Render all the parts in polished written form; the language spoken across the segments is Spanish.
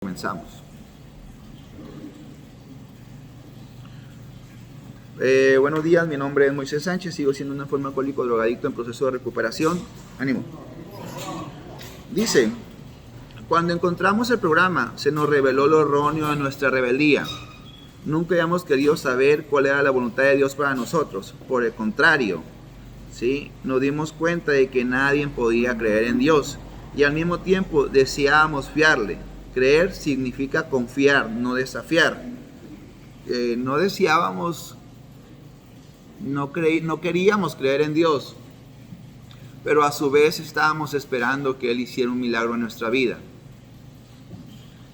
Comenzamos. Buenos días, mi nombre es Moisés Sánchez, sigo siendo un enfermo alcohólico drogadicto en proceso de recuperación. Ánimo. Dice, cuando encontramos el programa, se nos reveló lo erróneo de nuestra rebeldía. Nunca habíamos querido saber cuál era la voluntad de Dios para nosotros. Por el contrario, ¿sí? Nos dimos cuenta de que nadie podía creer en Dios y al mismo tiempo deseábamos fiarle. Creer significa confiar, no desafiar. No deseábamos, no queríamos creer en Dios, pero a su vez estábamos esperando que Él hiciera un milagro en nuestra vida.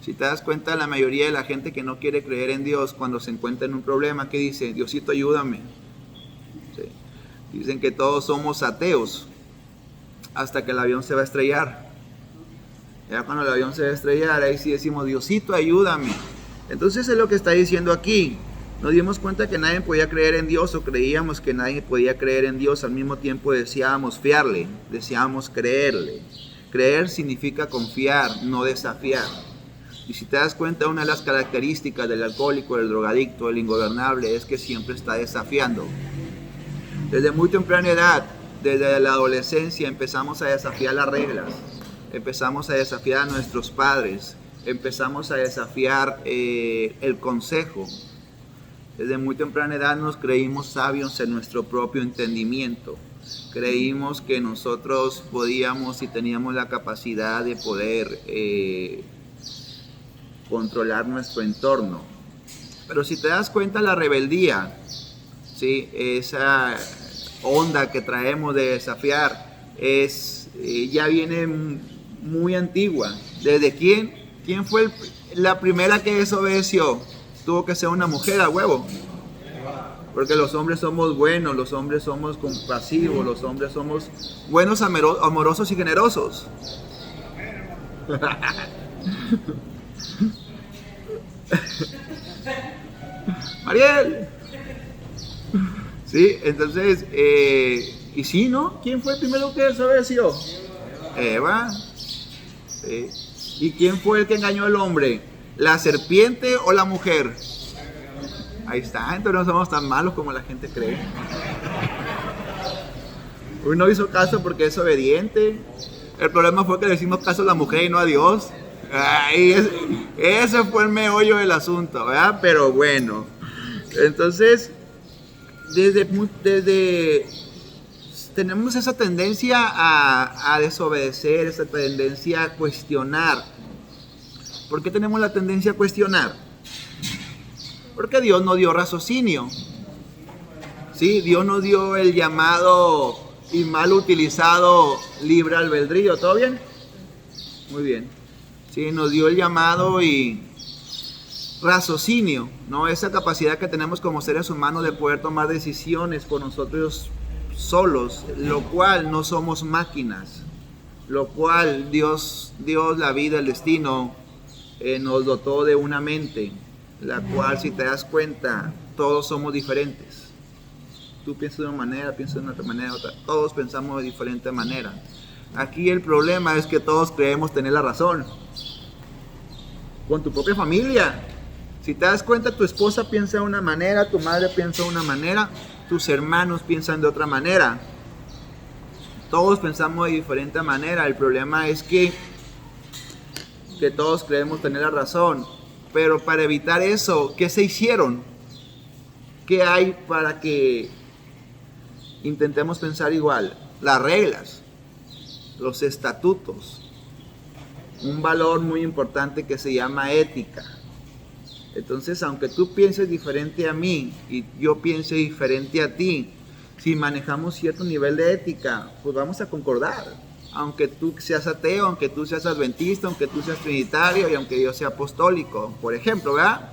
Si te das cuenta, la mayoría de la gente que no quiere creer en Dios, cuando se encuentra en un problema, ¿qué dice? Diosito, ayúdame. ¿Sí? Dicen que todos somos ateos hasta que el avión se va a estrellar. Ya cuando el avión se va a estrellar, ahí sí decimos, Diosito, ayúdame. Entonces es lo que está diciendo aquí. Nos dimos cuenta que nadie podía creer en Dios, o creíamos que nadie podía creer en Dios. Al mismo tiempo deseábamos fiarle, deseábamos creerle. Creer significa confiar, no desafiar. Y si te das cuenta, una de las características del alcohólico, del drogadicto, del ingobernable, es que siempre está desafiando. Desde muy temprana edad, desde la adolescencia, empezamos a desafiar las reglas. Empezamos a desafiar a nuestros padres, empezamos a desafiar el consejo. Desde muy temprana edad nos creímos sabios en nuestro propio entendimiento. Creímos que nosotros podíamos y teníamos la capacidad de poder controlar nuestro entorno. Pero si te das cuenta, la rebeldía, ¿sí? Esa onda que traemos de desafiar ya viene muy antigua. ¿Desde quién? ¿Quién fue la primera que desobedeció? Tuvo que ser una mujer a huevo. Porque los hombres somos buenos, los hombres somos compasivos, los hombres somos buenos, amorosos y generosos. Mariel. Sí, entonces, y sí, ¿no? ¿Quién fue el primero que desobedeció? Eva. Sí. ¿Y quién fue el que engañó al hombre? ¿La serpiente o la mujer? Ahí está, entonces no somos tan malos como la gente cree. Uno hizo caso porque es obediente. El problema fue que le hicimos caso a la mujer y no a Dios. Ese fue el meollo del asunto, ¿verdad? Pero bueno, entonces, desde tenemos esa tendencia a desobedecer, esa tendencia a cuestionar. ¿Por qué tenemos la tendencia a cuestionar? Porque Dios nos dio raciocinio. ¿Sí? Dios nos dio el llamado y mal utilizado libre albedrío. ¿Todo bien? Muy bien. Sí, nos dio el llamado y raciocinio, ¿no? Esa capacidad que tenemos como seres humanos de poder tomar decisiones por nosotros solos, lo cual no somos máquinas, lo cual Dios, la vida, el destino, nos dotó de una mente, la cual, si te das cuenta, todos somos diferentes. Tú piensas de una manera, piensas de otra manera, todos pensamos de diferente manera. Aquí el problema es que todos creemos tener la razón. Con tu propia familia, si te das cuenta, tu esposa piensa de una manera, tu madre piensa de una manera, tus hermanos piensan de otra manera. Todos pensamos de diferente manera. El problema es que todos creemos tener la razón. Pero para evitar eso, ¿qué se hicieron? ¿Qué hay para que intentemos pensar igual? Las reglas, los estatutos, un valor muy importante que se llama ética. Entonces, aunque tú pienses diferente a mí y yo piense diferente a ti, si manejamos cierto nivel de ética, pues vamos a concordar. Aunque tú seas ateo, aunque tú seas adventista, aunque tú seas trinitario y aunque yo sea apostólico, por ejemplo, ¿verdad?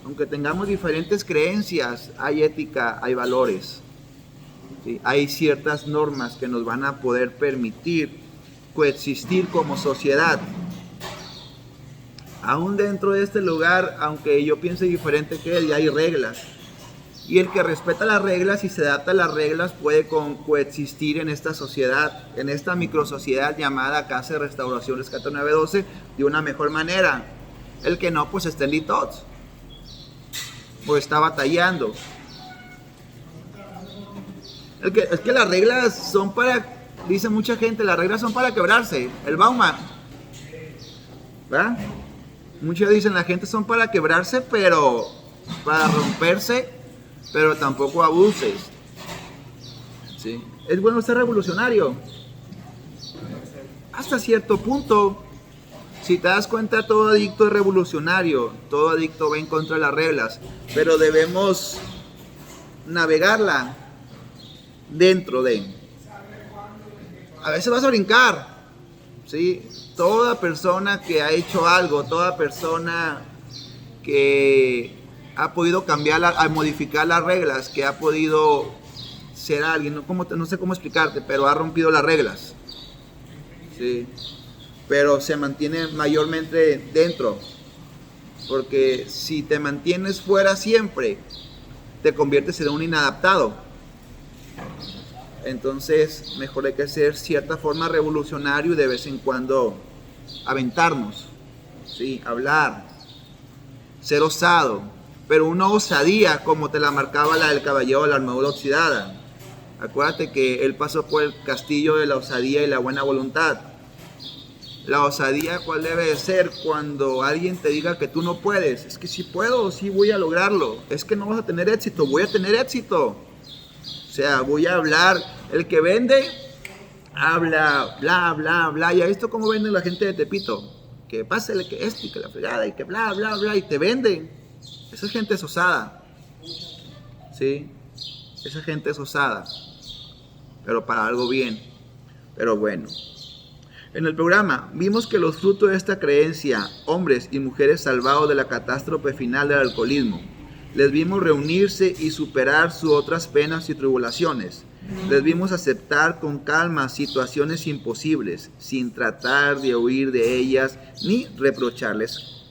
Aunque tengamos diferentes creencias, hay ética, hay valores. ¿Sí? Hay ciertas normas que nos van a poder permitir coexistir como sociedad. Aún dentro de este lugar, aunque yo piense diferente que él, ya hay reglas. Y el que respeta las reglas y se adapta a las reglas puede coexistir en esta sociedad, en esta microsociedad llamada Casa de Restauración Rescate 912, de una mejor manera. El que no, pues está en detox. O está batallando. Es que las reglas son para, dice mucha gente, las reglas son para quebrarse. El Bauman. ¿Verdad? Muchos dicen la gente son para quebrarse, pero para romperse, pero tampoco abuses. ¿Sí? Es bueno ser revolucionario. Hasta cierto punto. Si te das cuenta, todo adicto es revolucionario, todo adicto va en contra de las reglas, pero debemos navegarla dentro de. A veces vas a brincar, ¿sí? Toda persona que ha hecho algo, toda persona que ha podido cambiar, a modificar las reglas, que ha podido ser alguien, no sé cómo explicarte, pero ha rompido las reglas, ¿sí? Pero se mantiene mayormente dentro, porque si te mantienes fuera siempre, te conviertes en un inadaptado. Entonces mejor hay que ser cierta forma revolucionario y de vez en cuando aventarnos, ¿sí? Hablar, ser osado, pero una osadía como te la marcaba la del caballero de la armadura oxidada. Acuérdate que él pasó por el castillo de la osadía y la buena voluntad. La osadía, ¿cuál debe de ser? Cuando alguien te diga que tú no puedes. Es que sí puedo, sí voy a lograrlo. Es que no vas a tener éxito, voy a tener éxito. O sea, voy a hablar. El que vende, habla, bla, bla, bla. ¿Ya visto cómo vende la gente de Tepito? Que pásale, que esto y que la fregada y que bla, bla, bla. Y te venden. Esa gente es osada. ¿Sí? Esa gente es osada. Pero para algo bien. Pero bueno. En el programa vimos que los frutos de esta creencia, hombres y mujeres salvados de la catástrofe final del alcoholismo, les vimos reunirse y superar sus otras penas y tribulaciones. Les vimos aceptar con calma situaciones imposibles, sin tratar de huir de ellas ni reprocharles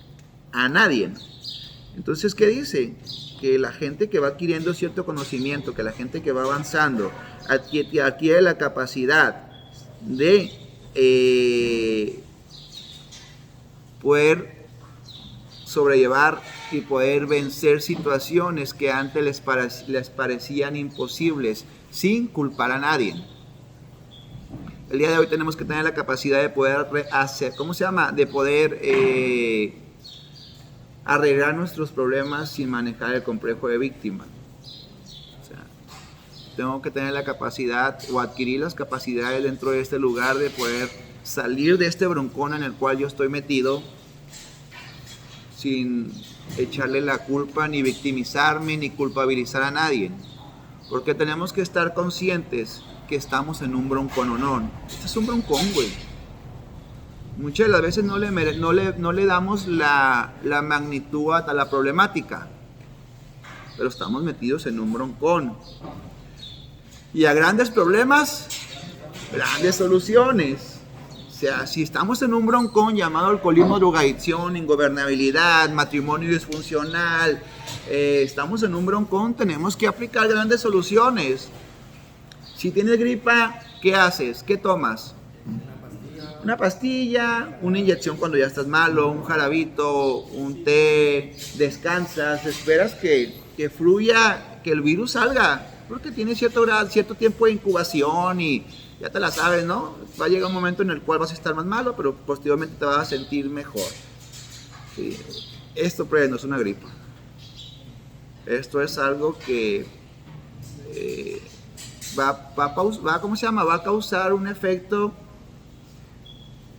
a nadie. Entonces, ¿qué dice? Que la gente que va adquiriendo cierto conocimiento, que la gente que va avanzando, adquiere la capacidad de poder sobrellevar y poder vencer situaciones que antes les parecían imposibles sin culpar a nadie. El día de hoy tenemos que tener la capacidad de poder hacer, de poder arreglar nuestros problemas sin manejar el complejo de víctima. Tengo que tener la capacidad o adquirir las capacidades dentro de este lugar de poder salir de este broncón en el cual yo estoy metido sin echarle la culpa, ni victimizarme, ni culpabilizar a nadie. Porque tenemos que estar conscientes que estamos en un broncononón. Este es un broncón, güey. Muchas de las veces no le damos la magnitud a la problemática. Pero estamos metidos en un broncón. Y a grandes problemas, grandes soluciones. O sea, si estamos en un broncón llamado alcoholismo, drogadicción, ingobernabilidad, matrimonio disfuncional, estamos en un broncón, tenemos que aplicar grandes soluciones. Si tienes gripa, ¿qué haces? ¿Qué tomas? Una pastilla, una inyección cuando ya estás malo, un jarabito, un té, descansas, esperas que fluya, que el virus salga. Porque tiene cierto tiempo de incubación y ya te la sabes, ¿no? Va a llegar un momento en el cual vas a estar más malo, pero posteriormente te vas a sentir mejor. ¿Sí? Esto, pues, no es una gripa. Esto es algo que va a causar un efecto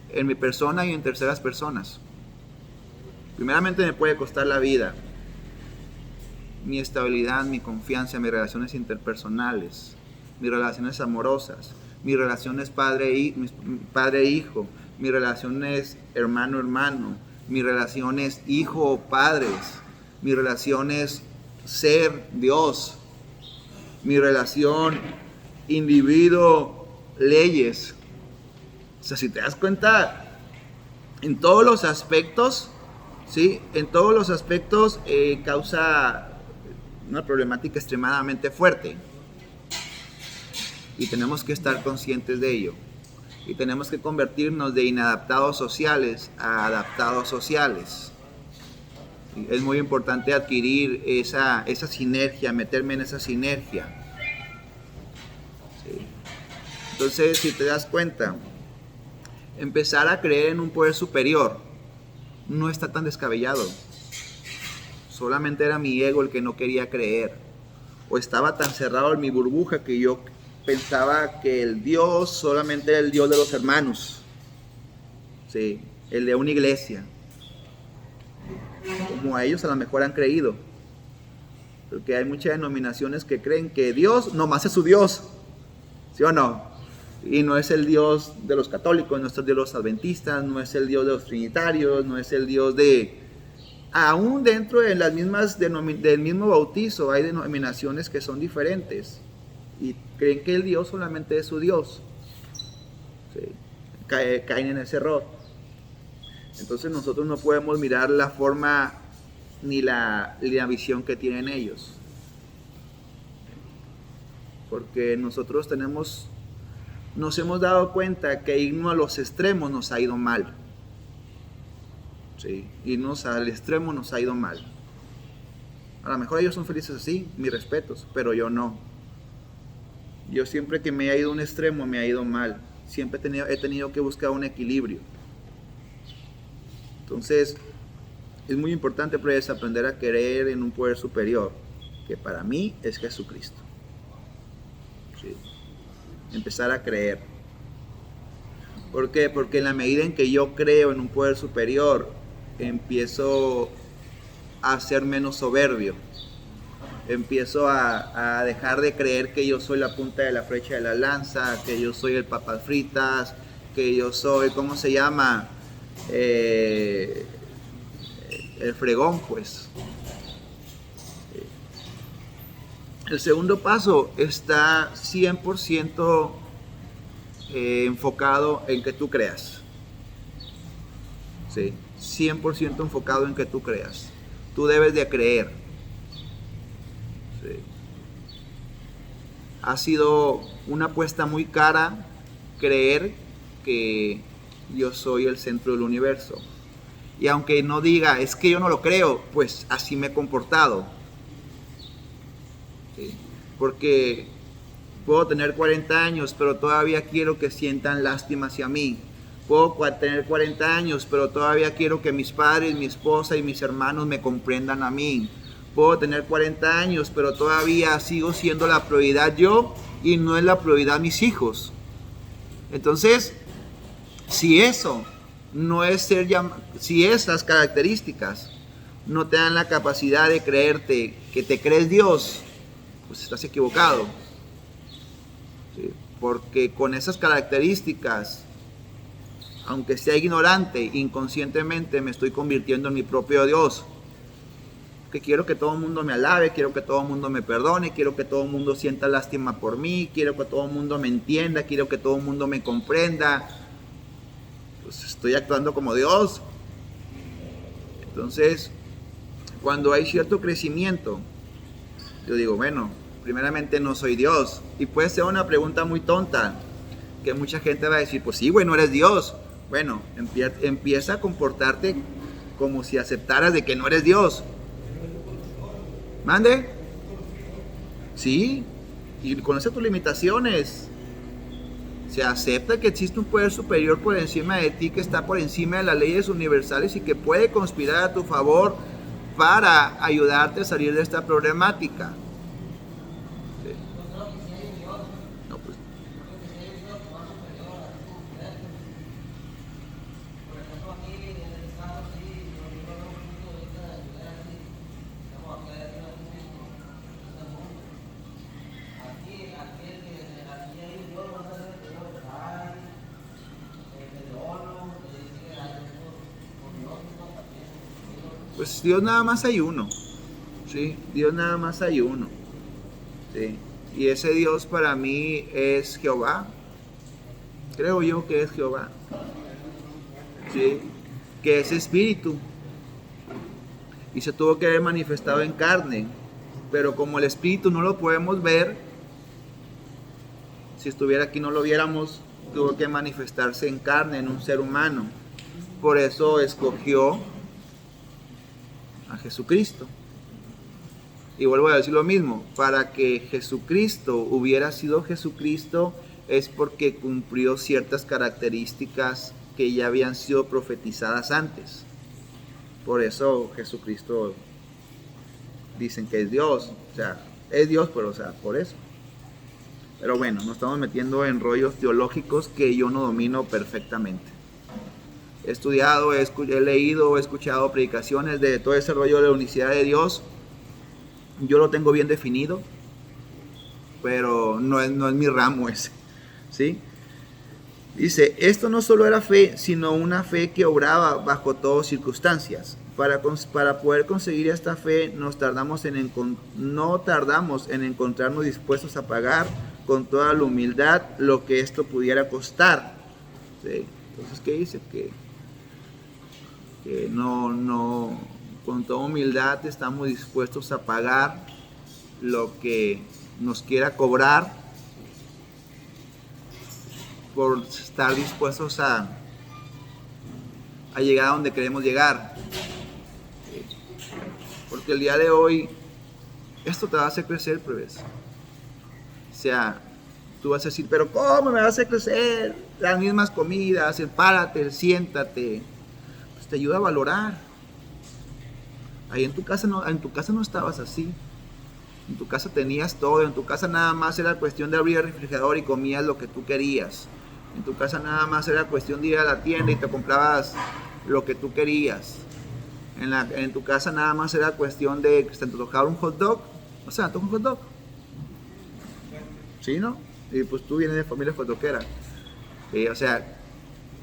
en mi persona y en terceras personas. Primeramente me puede costar la vida, mi estabilidad, mi confianza, mis relaciones interpersonales, mis relaciones amorosas, mis relaciones padre-hijo, mis relaciones hermano-hermano, mis relaciones hijo-padres, mis relaciones ser-Dios, mi relación individuo-leyes. O sea, si te das cuenta, en todos los aspectos, ¿sí? En todos los aspectos causa una problemática extremadamente fuerte y tenemos que estar conscientes de ello y tenemos que convertirnos de inadaptados sociales a adaptados sociales. ¿sí? Es muy importante adquirir esa sinergia, meterme en esa sinergia. ¿Sí? Entonces, si te das cuenta, empezar a creer en un poder superior no está tan descabellado. Solamente era mi ego el que no quería creer. O estaba tan cerrado en mi burbuja que yo pensaba que el Dios solamente era el Dios de los hermanos. Sí, el de una iglesia. Como a ellos a lo mejor han creído. Porque hay muchas denominaciones que creen que Dios nomás es su Dios. ¿Sí o no? Y no es el Dios de los católicos, no es el Dios de los adventistas, no es el Dios de los trinitarios, no es el Dios de... Aún dentro de las mismas del mismo bautizo hay denominaciones que son diferentes. Y creen que el Dios solamente es su Dios. ¿Sí? Caen en ese error. Entonces nosotros no podemos mirar la forma ni la visión que tienen ellos. Porque nosotros nos hemos dado cuenta que irnos a los extremos nos ha ido mal. Sí, irnos al extremo nos ha ido mal. A lo mejor ellos son felices así, mis respetos, pero yo no. Yo siempre que me ha ido a un extremo me ha ido mal. Siempre he tenido que buscar un equilibrio. Entonces, es muy importante pues, aprender a creer en un poder superior, que para mí es Jesucristo. Sí. Empezar a creer. ¿Por qué? Porque en la medida en que yo creo en un poder superior, empiezo a ser menos soberbio. Empiezo a dejar de creer que yo soy la punta de la flecha de la lanza, que yo soy el papas fritas, que yo soy, ¿cómo se llama? El fregón, pues. El segundo paso está 100% enfocado en que tú creas. Sí, 100% enfocado en que tú creas. Tú debes de creer. Sí. Ha sido una apuesta muy cara creer que yo soy el centro del universo. Y aunque no diga, es que yo no lo creo, pues así me he comportado. Sí. Porque puedo tener 40 años, pero todavía quiero que sientan lástima hacia mí. Puedo tener 40 años, pero todavía quiero que mis padres, mi esposa y mis hermanos me comprendan a mí. Puedo tener 40 años, pero todavía sigo siendo la prioridad yo y no es la prioridad mis hijos. Entonces, si eso no es ser si esas características no te dan la capacidad de creerte que te crees Dios, pues estás equivocado. ¿Sí? Porque con esas características, aunque sea ignorante, inconscientemente me estoy convirtiendo en mi propio Dios. Que quiero que todo el mundo me alabe, quiero que todo el mundo me perdone, quiero que todo el mundo sienta lástima por mí, quiero que todo el mundo me entienda, quiero que todo el mundo me comprenda. Pues estoy actuando como Dios. Entonces, cuando hay cierto crecimiento, yo digo, bueno, primeramente no soy Dios. Y puede ser una pregunta muy tonta, que mucha gente va a decir, pues sí, güey, no eres Dios. Bueno, empieza a comportarte como si aceptaras de que no eres Dios. ¿Mande? Sí, y conoce tus limitaciones. Se acepta que existe un poder superior por encima de ti, que está por encima de las leyes universales y que puede conspirar a tu favor para ayudarte a salir de esta problemática. Sí. No, pues. Pues Dios nada más hay uno, ¿sí? Dios nada más hay uno, ¿sí? Y ese Dios para mí es Jehová, creo yo que es Jehová, ¿sí? Que es espíritu, y se tuvo que haber manifestado en carne, pero como el espíritu no lo podemos ver, si estuviera aquí no lo viéramos, tuvo que manifestarse en carne, en un ser humano, por eso escogió a Jesucristo. Y vuelvo a decir lo mismo, para que Jesucristo hubiera sido Jesucristo es porque cumplió ciertas características que ya habían sido profetizadas antes. Por eso Jesucristo dicen que es Dios, o sea, es Dios, pero o sea, por eso. Pero bueno, nos estamos metiendo en rollos teológicos que yo no domino perfectamente. He estudiado, he leído, he escuchado predicaciones de todo ese rollo de la unicidad de Dios. Yo lo tengo bien definido, pero no es mi ramo ese, ¿sí? Dice, esto no solo era fe, sino una fe que obraba bajo todas circunstancias. Para poder conseguir esta fe no tardamos en encontrarnos dispuestos a pagar con toda la humildad lo que esto pudiera costar. ¿Sí? Entonces, ¿qué dice? Que no, con toda humildad estamos dispuestos a pagar lo que nos quiera cobrar por estar dispuestos a llegar a donde queremos llegar. Porque el día de hoy esto te va a hacer crecer, pues. O sea, tú vas a decir, pero ¿cómo me vas a hacer crecer? Las mismas comidas, el párate, siéntate. Pues te ayuda a valorar. Ahí en tu casa no estabas así. En tu casa tenías todo. En tu casa nada más era cuestión de abrir el refrigerador y comías lo que tú querías. En tu casa nada más era cuestión de ir a la tienda y te comprabas lo que tú querías. En tu casa nada más era cuestión de que te antojaba un hot dog. O sea, ¿antoja un hot dog? ¿Sí, no? Y pues tú vienes de familia hotdoguera. O sea,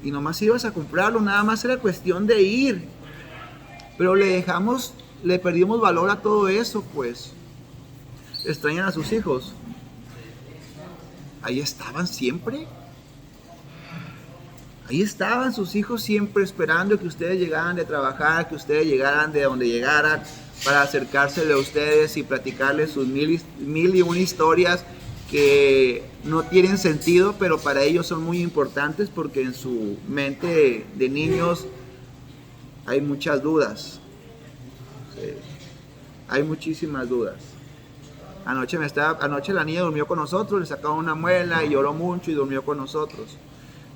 y nomás ibas a comprarlo, nada más era cuestión de ir. Pero le perdimos valor a todo eso, pues. Extrañan a sus hijos. Ahí estaban siempre. Ahí estaban sus hijos siempre esperando que ustedes llegaran de trabajar, que ustedes llegaran de donde llegaran para acercársele a ustedes y platicarles sus mil y una historias que no tienen sentido, pero para ellos son muy importantes porque en su mente de niños hay muchas dudas. Sí. Hay muchísimas dudas. Anoche la niña durmió con nosotros, le sacaron una muela y lloró mucho y durmió con nosotros.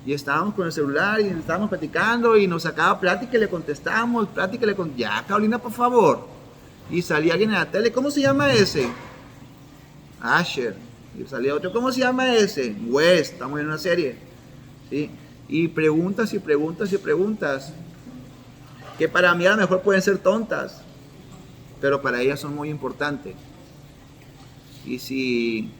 Y estábamos con el celular y estábamos platicando y nos sacaba plática y le contestábamos, ya Carolina, por favor. Y salía alguien en la tele, ¿cómo se llama ese? Asher. Y salía otro, ¿cómo se llama ese? West, estamos en una serie. ¿Sí? Y preguntas y preguntas y preguntas, que para mí a lo mejor pueden ser tontas, pero para ellas son muy importantes. Y si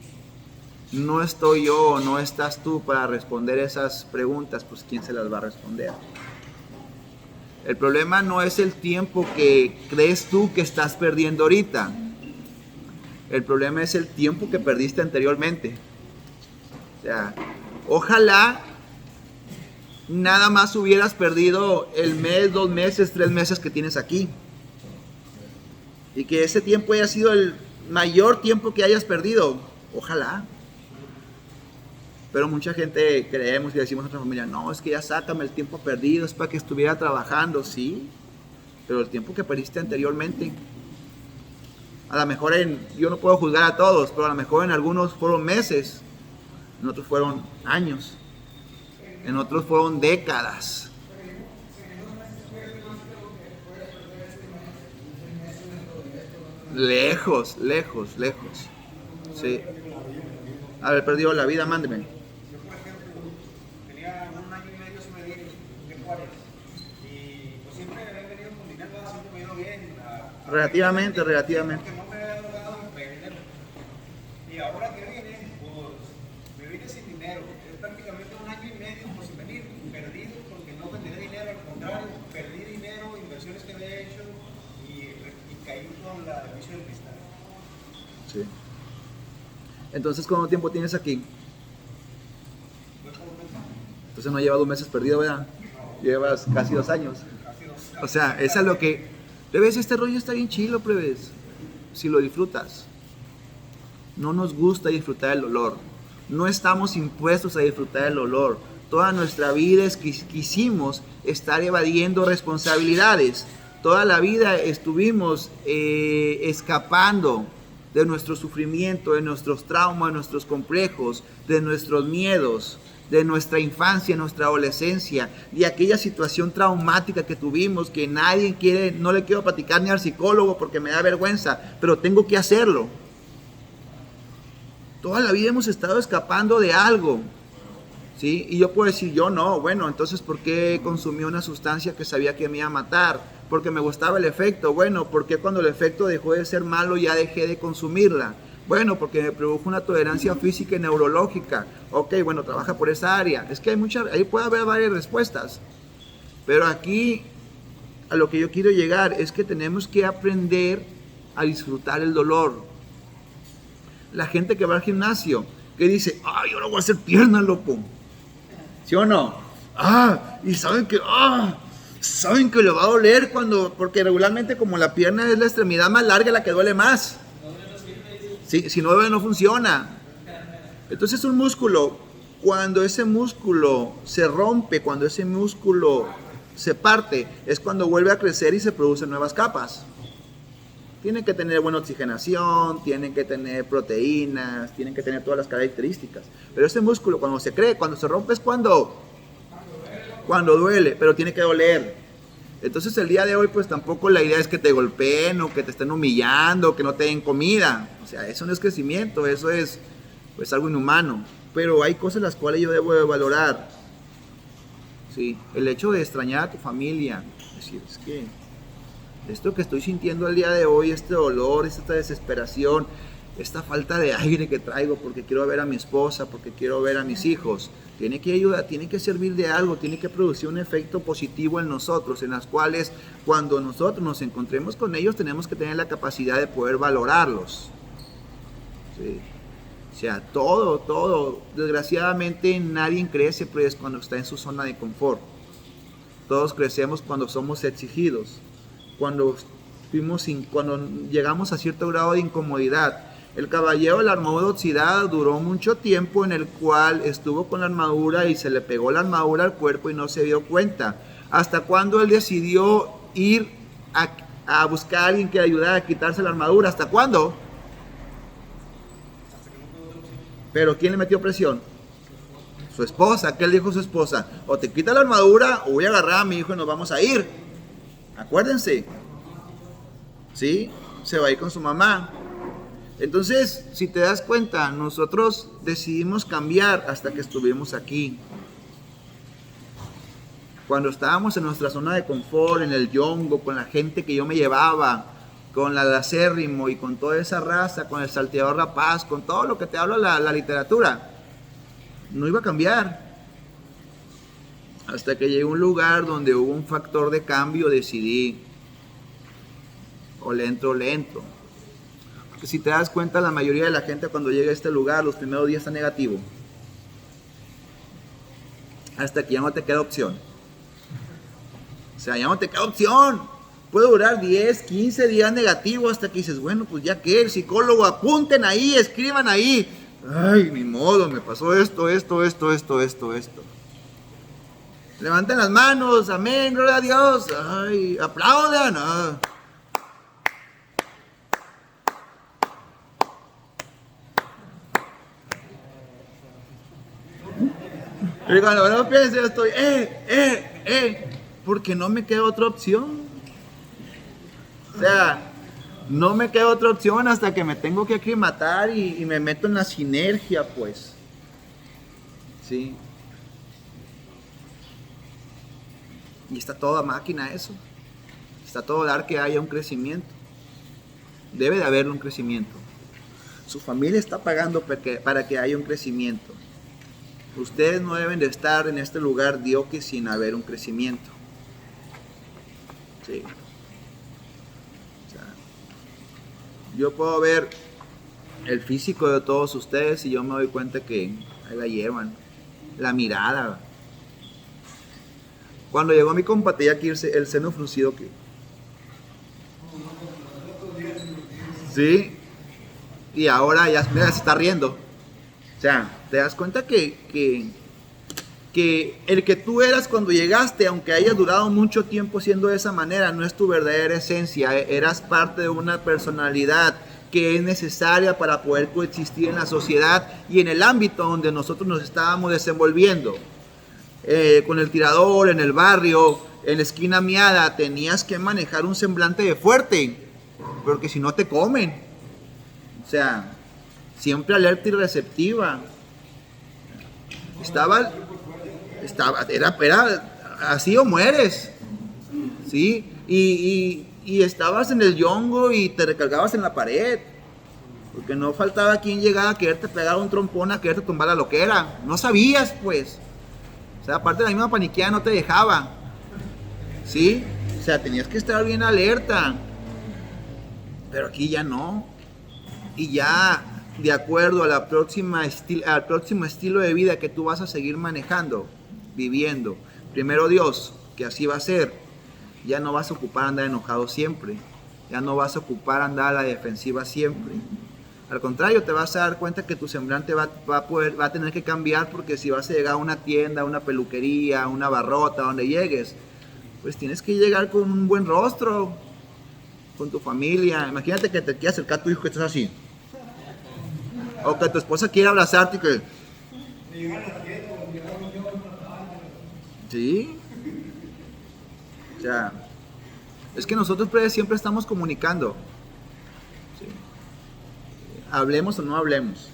no estoy yo o no estás tú para responder esas preguntas, pues ¿quién se las va a responder? El problema no es el tiempo que crees tú que estás perdiendo ahorita. El problema es el tiempo que perdiste anteriormente. O sea, ojalá nada más hubieras perdido el mes, 2 meses, 3 meses que tienes aquí. Y que ese tiempo haya sido el mayor tiempo que hayas perdido. Ojalá. Pero mucha gente creemos y decimos a nuestra familia, no, es que ya sácame el tiempo perdido, es para que estuviera trabajando, sí, pero el tiempo que perdiste anteriormente, a lo mejor yo no puedo juzgar a todos, pero a lo mejor en algunos fueron meses, en otros fueron años, en otros fueron décadas. Lejos, sí. Haber perdido la vida, mándeme. Relativamente. No me había logrado dinero. Y ahora que vine, pues me vine sin dinero. Es prácticamente 1 año y medio pues, sin venir, perdido porque no tenía dinero, al contrario, perdí dinero, inversiones que había hecho y caí con el vicio del cristal. Sí. Entonces, ¿cuánto tiempo tienes aquí? Entonces no llevas 2 meses perdido, ¿verdad? No. Llevas casi 2 años. O sea, eso es lo que... Plebes, este rollo está bien chilo, plebes. Si lo disfrutas. No nos gusta disfrutar el dolor. No estamos impuestos a disfrutar el dolor. Toda nuestra vida quisimos estar evadiendo responsabilidades. Toda la vida estuvimos escapando de nuestro sufrimiento, de nuestros traumas, de nuestros complejos, de nuestros miedos, de nuestra infancia, nuestra adolescencia, de aquella situación traumática que tuvimos, que nadie quiere, no le quiero platicar ni al psicólogo porque me da vergüenza, pero tengo que hacerlo. Toda la vida hemos estado escapando de algo, ¿sí? Y yo puedo decir, yo no, bueno, entonces ¿por qué consumí una sustancia que sabía que me iba a matar? Porque me gustaba el efecto. Bueno, ¿por qué cuando el efecto dejó de ser malo ya dejé de consumirla? Bueno, porque me produjo una tolerancia física y neurológica. Ok, bueno, trabaja por esa área. Es que ahí puede haber varias respuestas. Pero aquí, a lo que yo quiero llegar es que tenemos que aprender a disfrutar el dolor. La gente que va al gimnasio, que dice, yo no voy a hacer piernas, loco. ¿Sí o no? Y saben que le va a doler porque regularmente como la pierna es la extremidad más larga, la que duele más. Sí, si no duele no funciona. Entonces un músculo, cuando ese músculo se rompe, cuando ese músculo se parte, es cuando vuelve a crecer y se producen nuevas capas. Tienen que tener buena oxigenación, tienen que tener proteínas, tienen que tener todas las características. Pero ese músculo cuando se rompe es cuando duele, pero tiene que doler. Entonces el día de hoy pues tampoco la idea es que te golpeen o que te estén humillando, que no te den comida. O sea, eso no es crecimiento, eso es pues algo inhumano. Pero hay cosas las cuales yo debo de valorar. Sí, el hecho de extrañar a tu familia, es decir, es que esto que estoy sintiendo el día de hoy, este dolor, esta desesperación, esta falta de aire que traigo porque quiero ver a mi esposa, porque quiero ver a mis hijos, tiene que ayudar, tiene que servir de algo, tiene que producir un efecto positivo en nosotros, en las cuales cuando nosotros nos encontremos con ellos tenemos que tener la capacidad de poder valorarlos. ¿Sí? O sea, todo, desgraciadamente nadie crece pues cuando está en su zona de confort. Todos crecemos cuando somos exigidos, cuando llegamos a cierto grado de incomodidad. El caballero de la armadura oxidada duró mucho tiempo en el cual estuvo con la armadura y se le pegó la armadura al cuerpo y no se dio cuenta. Hasta cuando él decidió ir a buscar a alguien que le ayudara a quitarse la armadura. ¿Hasta cuándo? Pero ¿quién le metió presión? Su esposa. ¿Qué le dijo su esposa? O te quita la armadura o voy a agarrar a mi hijo y nos vamos a ir. Acuérdense. ¿Sí? Se va a ir con su mamá. Entonces, si te das cuenta, nosotros decidimos cambiar hasta que estuvimos aquí. Cuando estábamos en nuestra zona de confort, en el yongo, con la gente que yo me llevaba, con la acérrimo y con toda esa raza, con el salteador rapaz, con todo lo que te habla la literatura, no iba a cambiar. Hasta que llegué a un lugar donde hubo un factor de cambio, decidí, o le entro. Porque si te das cuenta, la mayoría de la gente cuando llega a este lugar, los primeros días está negativo. Hasta que ya no te queda opción. O sea, ya no te queda opción. Puede durar 10, 15 días negativo hasta que dices, bueno, pues ya que el psicólogo, apunten ahí, escriban ahí. Ay, ni modo, me pasó esto. Levanten las manos, amén, gloria a Dios. Ay, aplaudan. Y cuando no pienso, yo estoy, porque no me queda otra opción. O sea, no me queda otra opción hasta que me tengo que aclimatar y me meto en la sinergia, pues. Sí. Y está toda máquina eso. Está todo dar que haya un crecimiento. Debe de haber un crecimiento. Su familia está pagando para que haya un crecimiento. Ustedes no deben de estar en este lugar diokis sin haber un crecimiento. Sí. O sea, yo puedo ver el físico de todos ustedes y yo me doy cuenta que ahí la llevan. La mirada. Cuando llegó mi compa, tenía aquí el seno fruncido que... Sí. Y ahora ya mira, se está riendo. O sea, te das cuenta que que el que tú eras cuando llegaste, aunque hayas durado mucho tiempo siendo de esa manera, no es tu verdadera esencia. Eras parte de una personalidad que es necesaria para poder coexistir en la sociedad y en el ámbito donde nosotros nos estábamos desenvolviendo. Con el tirador, en el barrio, en la esquina miada, tenías que manejar un semblante de fuerte, porque si no te comen. O sea, siempre alerta y receptiva. Era así o mueres, ¿sí? Y estabas en el yongo y te recargabas en la pared, porque no faltaba quien llegara a quererte pegar un trompón, a quererte tumbar la loquera. No sabías, pues. O sea, aparte la misma paniqueada no te dejaba, ¿sí? O sea, tenías que estar bien alerta. Pero aquí ya no. Y ya, de acuerdo a al próximo estilo de vida que tú vas a seguir manejando, viviendo, primero Dios, que así va a ser, ya no vas a ocupar andar enojado siempre, ya no vas a ocupar andar a la defensiva siempre. Al contrario, te vas a dar cuenta que tu semblante va a tener que cambiar, porque si vas a llegar a una tienda, a una peluquería, a una barrota, donde llegues, pues tienes que llegar con un buen rostro, con tu familia. Imagínate que te quiera acercar a tu hijo que estás así, o que tu esposa quiera abrazarte y que... Sí. O sea, es que nosotros siempre estamos comunicando. Sí. Hablemos o no hablemos.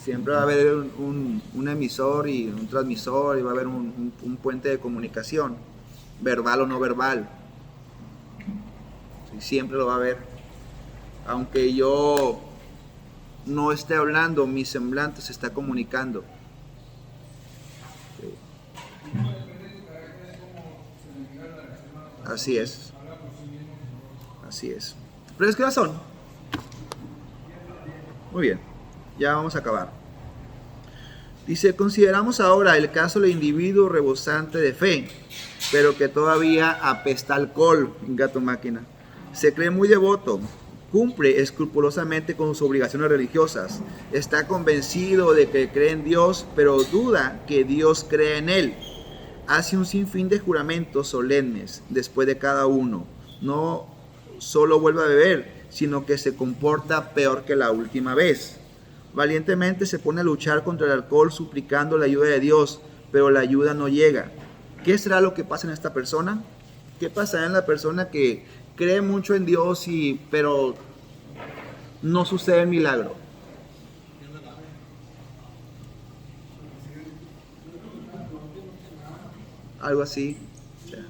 Siempre va a haber un emisor y un transmisor, y va a haber un puente de comunicación, verbal o no verbal. Sí, siempre lo va a haber. Aunque yo no esté hablando, mi semblante se está comunicando. Sí. Así es. Así es. ¿Pero es qué razón? Muy bien, ya vamos a acabar. Dice, consideramos ahora el caso del individuo rebosante de fe, pero que todavía apesta alcohol, gato máquina. Se cree muy devoto, cumple escrupulosamente con sus obligaciones religiosas, está convencido de que cree en Dios, pero duda que Dios cree en él. Hace un sinfín de juramentos solemnes después de cada uno. No solo vuelve a beber, sino que se comporta peor que la última vez. Valientemente se pone a luchar contra el alcohol, suplicando la ayuda de Dios, pero la ayuda no llega. ¿Qué será lo que pasa en esta persona? ¿Qué pasará en la persona que cree mucho en Dios, pero no sucede el milagro? Algo así. O sea,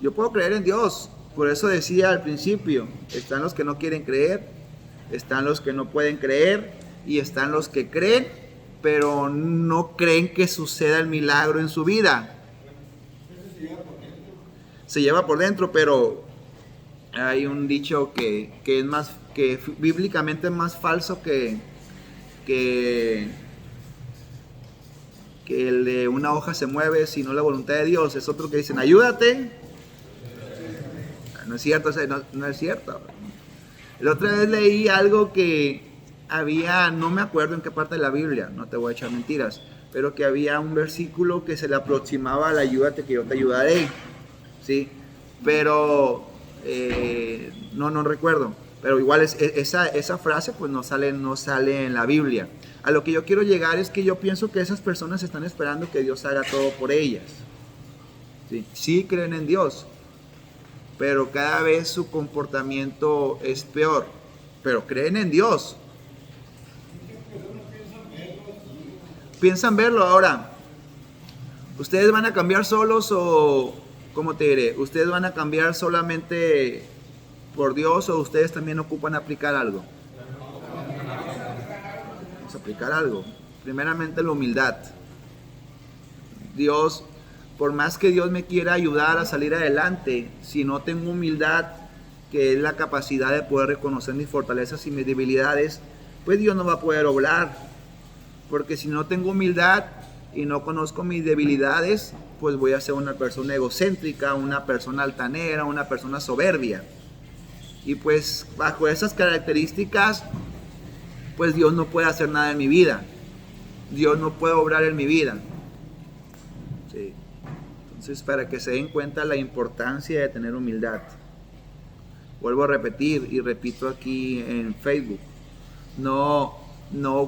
yo puedo creer en Dios, por eso decía al principio, están los que no quieren creer, están los que no pueden creer, y están los que creen, pero no creen que suceda el milagro en su vida. Se lleva por dentro, pero hay un dicho que es más, que bíblicamente es más falso que el de una hoja se mueve sino la voluntad de Dios. Es otro que dicen, ayúdate. No es cierto, no es cierto. La otra vez leí algo que había, no me acuerdo en qué parte de la Biblia, no te voy a echar mentiras, pero que había un versículo que se le aproximaba al ayúdate que yo te ayudaré, ¿sí? Pero no recuerdo, pero igual esa frase pues no sale en la Biblia. A lo que yo quiero llegar es que yo pienso que esas personas están esperando que Dios haga todo por ellas, ¿sí? Sí creen en Dios, pero cada vez su comportamiento es peor, pero creen en Dios. Piensan verlo ahora. ¿Ustedes van a cambiar solos o, cómo te diré, ustedes van a cambiar solamente por Dios, o ustedes también ocupan aplicar algo? Vamos a aplicar algo. Primeramente la humildad. Dios, por más que Dios me quiera ayudar a salir adelante, si no tengo humildad, que es la capacidad de poder reconocer mis fortalezas y mis debilidades, pues Dios no va a poder obrar. Porque si no tengo humildad y no conozco mis debilidades, pues voy a ser una persona egocéntrica, una persona altanera, una persona soberbia. Y pues bajo esas características, pues Dios no puede hacer nada en mi vida. Dios no puede obrar en mi vida. Sí. Entonces, para que se den cuenta la importancia de tener humildad. Vuelvo a repetir y repito aquí en Facebook. No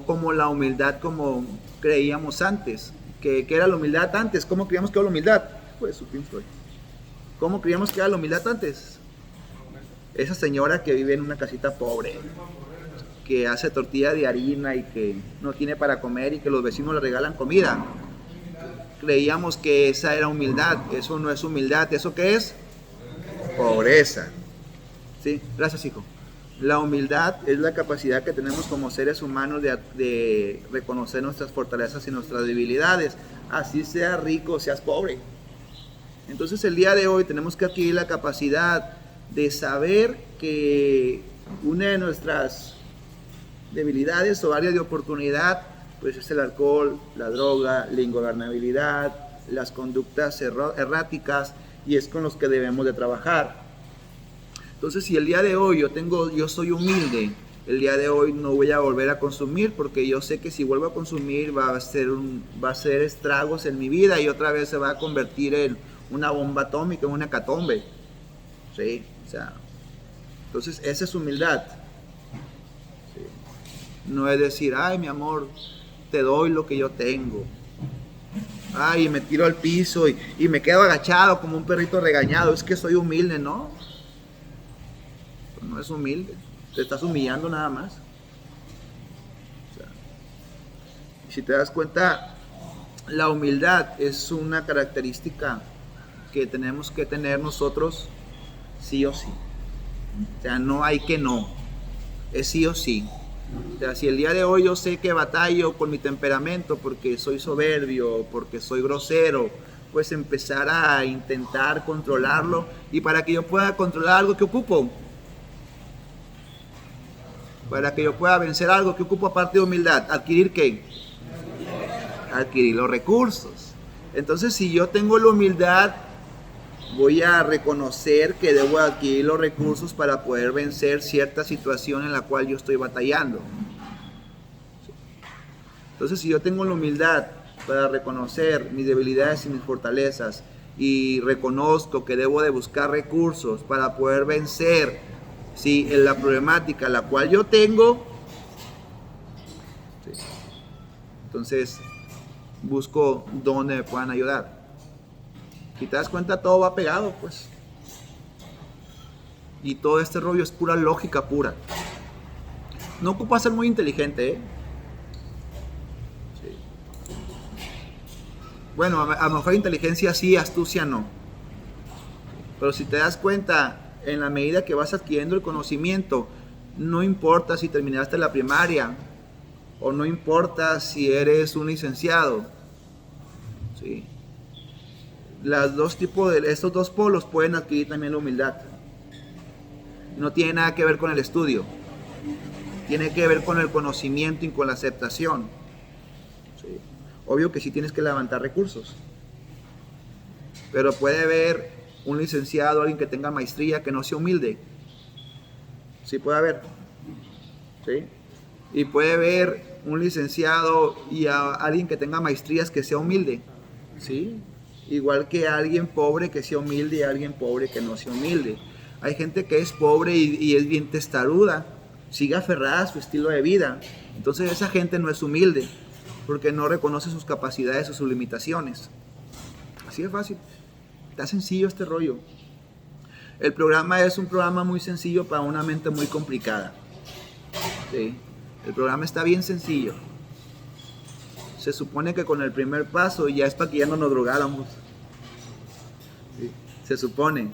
como la humildad como creíamos antes. ¿Qué era la humildad antes? ¿Cómo creíamos que era la humildad? Pues su Pink Floyd. ¿Cómo creíamos que era la humildad antes? Esa señora que vive en una casita pobre, que hace tortilla de harina y que no tiene para comer y que los vecinos le regalan comida. Creíamos que esa era humildad. Eso no es humildad. ¿Eso qué es? Pobreza. Sí, gracias, hijo. La humildad es la capacidad que tenemos como seres humanos de reconocer nuestras fortalezas y nuestras debilidades, así seas rico o seas pobre. Entonces el día de hoy tenemos que adquirir la capacidad de saber que una de nuestras debilidades o áreas de oportunidad pues es el alcohol, la droga, la ingobernabilidad, las conductas erráticas, y es con los que debemos de trabajar. Entonces, si el día de hoy yo soy humilde, el día de hoy no voy a volver a consumir, porque yo sé que si vuelvo a consumir va a ser estragos en mi vida y otra vez se va a convertir en una bomba atómica, en una hecatombe. ¿Sí? O sea, entonces esa es humildad. ¿Sí? No es decir, ay, mi amor, te doy lo que yo tengo. Ay, me tiro al piso y me quedo agachado como un perrito regañado. Es que soy humilde, ¿no? No es humilde, te estás humillando nada más. O sea, y si te das cuenta, la humildad es una característica que tenemos que tener nosotros sí o sí. O sea, no hay que no, es sí o sí. O sea, si el día de hoy yo sé que batallo con mi temperamento porque soy soberbio, porque soy grosero, pues empezar a intentar controlarlo. Y para que yo pueda controlar algo, ¿qué ocupo? Para que yo pueda vencer algo, ¿qué ocupo aparte de humildad? ¿Adquirir qué? Adquirir los recursos. Entonces, si yo tengo la humildad, voy a reconocer que debo adquirir los recursos para poder vencer cierta situación en la cual yo estoy batallando. Entonces, si yo tengo la humildad para reconocer mis debilidades y mis fortalezas y reconozco que debo de buscar recursos para poder vencer en la problemática la cual yo tengo, sí, entonces busco donde me puedan ayudar. Si te das cuenta, todo va pegado, pues. Y todo este rollo es pura lógica pura. No ocupa ser muy inteligente, ¿eh? Sí. Bueno, a lo mejor inteligencia sí, astucia no. Pero si te das cuenta, en la medida que vas adquiriendo el conocimiento, no importa si terminaste la primaria o no importa si eres un licenciado, ¿sí? Estos dos polos pueden adquirir también la humildad. No tiene nada que ver con el estudio, tiene que ver con el conocimiento y con la aceptación. ¿Sí? Obvio que sí tienes que levantar recursos, pero puede haber un licenciado, alguien que tenga maestría, que no sea humilde. Sí puede haber. ¿Sí? Y puede haber un licenciado y alguien que tenga maestrías que sea humilde. ¿Sí? Igual que alguien pobre que sea humilde y alguien pobre que no sea humilde. Hay gente que es pobre y es bien testaruda, sigue aferrada a su estilo de vida. Entonces esa gente no es humilde, porque no reconoce sus capacidades o sus limitaciones. Así de fácil. Está sencillo este rollo. El programa es un programa muy sencillo para una mente muy complicada. ¿Sí? El programa está bien sencillo. Se supone que con el primer paso ya es para que ya no nos drogáramos. ¿Sí? Se supone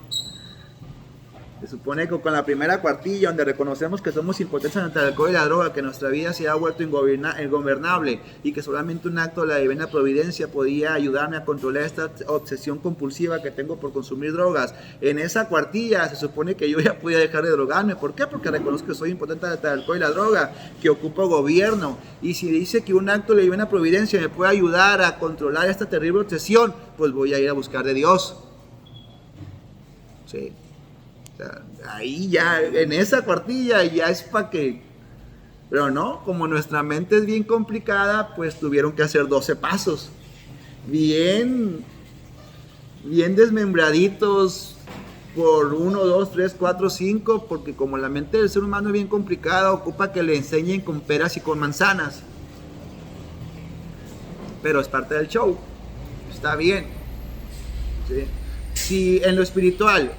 que con la primera cuartilla, donde reconocemos que somos impotentes ante el alcohol y la droga, que nuestra vida se ha vuelto ingobernable y que solamente un acto de la divina providencia podía ayudarme a controlar esta obsesión compulsiva que tengo por consumir drogas. En esa cuartilla se supone que yo ya podía dejar de drogarme. ¿Por qué? Porque reconozco que soy impotente ante el alcohol y la droga, que ocupo gobierno. Y si dice que un acto de la divina providencia me puede ayudar a controlar esta terrible obsesión, pues voy a ir a buscar de Dios. Sí. O sea, ahí ya, en esa cuartilla ya es para que Pero no, como nuestra mente es bien complicada, pues tuvieron que hacer 12 pasos. Bien, bien desmembraditos por 1, 2, 3, 4, 5, porque como la mente del ser humano es bien complicada, ocupa que le enseñen con peras y con manzanas. Pero es parte del show. Está bien. ¿Sí? Si en lo espiritual,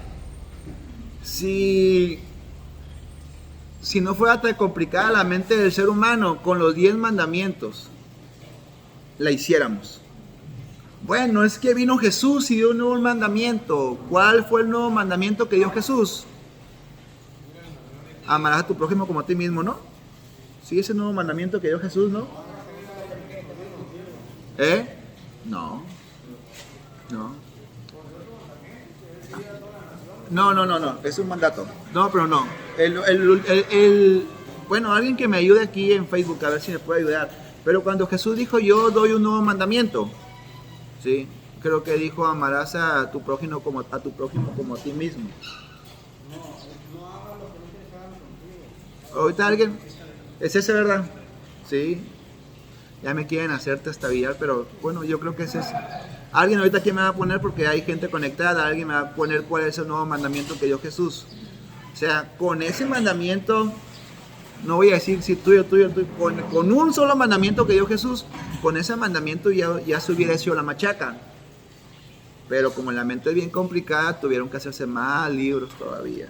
si no fuera tan complicada la mente del ser humano, con los 10 mandamientos la hiciéramos. Bueno, es que vino Jesús y dio un nuevo mandamiento. ¿Cuál fue el nuevo mandamiento que dio Jesús? Amarás a tu prójimo como a ti mismo, ¿no? Sí, ese nuevo mandamiento que dio Jesús, ¿no? No. No, es un mandato. No, pero no. Bueno, alguien que me ayude aquí en Facebook, a ver si me puede ayudar. Pero cuando Jesús dijo, yo doy un nuevo mandamiento, ¿sí? Creo que dijo, amarás a tu prójimo como a ti mismo. Ahorita alguien, ¿es ese, verdad? Sí. Ya me quieren hacer testabillar, pero bueno, yo creo que ese es. Alguien ahorita aquí me va a poner, porque hay gente conectada, alguien me va a poner cuál es el nuevo mandamiento que dio Jesús. O sea, con ese mandamiento, no voy a decir si tuyo, con un solo mandamiento que dio Jesús, con ese mandamiento ya se hubiera hecho la machaca. Pero como la mente es bien complicada, tuvieron que hacerse más libros todavía.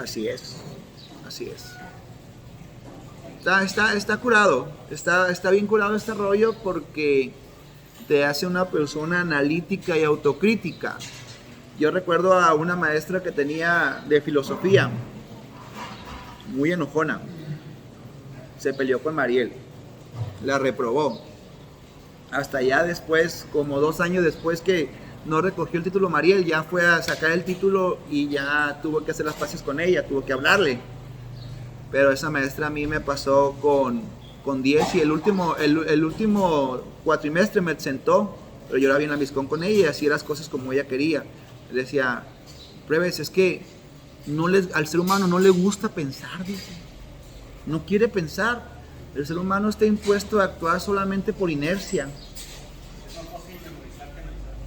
Así es. Está curado, está bien curado este rollo, porque te hace una persona analítica y autocrítica. Yo recuerdo a una maestra que tenía de filosofía, muy enojona, se peleó con Mariel, la reprobó. Hasta ya después, como 2 años después que no recogió el título Mariel, ya fue a sacar el título y ya tuvo que hacer las paces con ella, tuvo que hablarle. Pero esa maestra a mí me pasó con 10 y el último cuatrimestre me sentó, pero yo era bien lambiscón con ella y hacía las cosas como ella quería. Le decía, Pruebes, es que al ser humano no le gusta pensar, dice. No quiere pensar. El ser humano está impuesto a actuar solamente por inercia.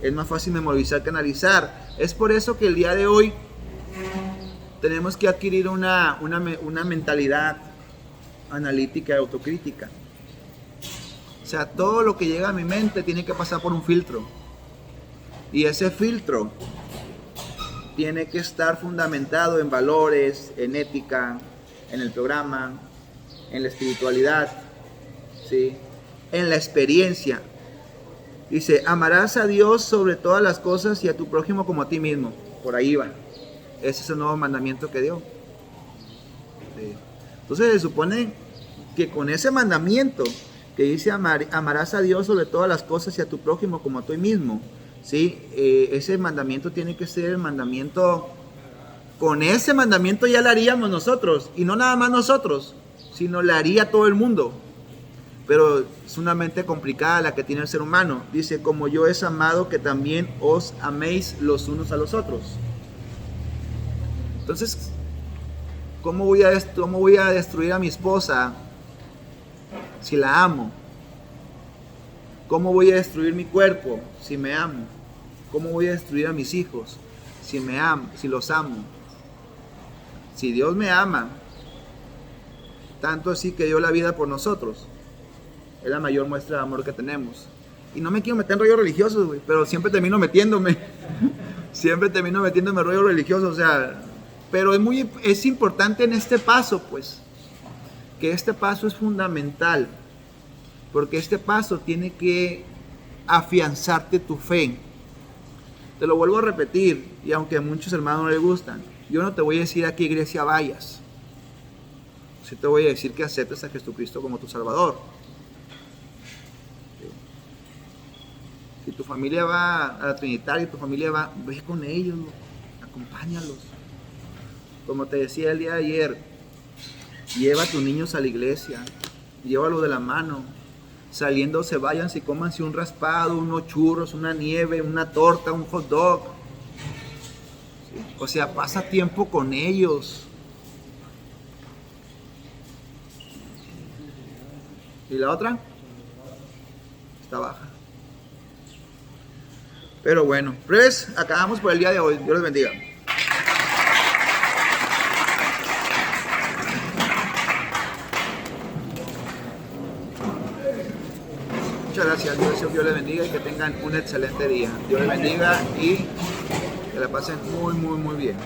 Es más fácil memorizar que analizar. Es por eso que el día de hoy tenemos que adquirir una mentalidad analítica y autocrítica. O sea, todo lo que llega a mi mente tiene que pasar por un filtro. Y ese filtro tiene que estar fundamentado en valores, en ética, en el programa, en la espiritualidad, ¿sí? En la experiencia. Dice, amarás a Dios sobre todas las cosas y a tu prójimo como a ti mismo. Por ahí va. Ese es el nuevo mandamiento que dio. ¿Sí? Entonces se supone que con ese mandamiento que dice amarás a Dios sobre todas las cosas y a tu prójimo como a ti mismo, ¿sí? Ese mandamiento tiene que ser el mandamiento. Con ese mandamiento ya lo haríamos nosotros, y no nada más nosotros, sino lo haría todo el mundo. Pero es una mente complicada la que tiene el ser humano. Dice, como yo es amado, que también os améis los unos a los otros. Entonces, ¿cómo voy a destruir a mi esposa si la amo? ¿Cómo voy a destruir mi cuerpo si me amo? ¿Cómo voy a destruir a mis hijos si los amo? Si Dios me ama, tanto así que dio la vida por nosotros, es la mayor muestra de amor que tenemos. Y no me quiero meter en rollos religiosos, güey, pero siempre termino metiéndome. Siempre termino metiéndome en rollos religiosos, o sea, pero es importante en este paso, pues, que este paso es fundamental, porque este paso tiene que afianzarte tu fe. Te lo vuelvo a repetir, y aunque a muchos hermanos no les gustan, yo no te voy a decir a qué iglesia vayas. Sí te voy a decir que aceptes a Jesucristo como tu Salvador. Si tu familia va a la Trinitaria y tu familia va, ve con ellos, acompáñalos. Como te decía el día de ayer, lleva a tus niños a la iglesia, llévalos de la mano. Saliendo se vayan, si cómanse un raspado, unos churros, una nieve, una torta, un hot dog. ¿Sí? O sea, pasa tiempo con ellos. ¿Y la otra? Está baja. Pero bueno, pues acabamos por el día de hoy. Dios les bendiga. Muchas gracias. Dios les bendiga y que tengan un excelente día. Dios les bendiga y que la pasen muy, muy, muy bien.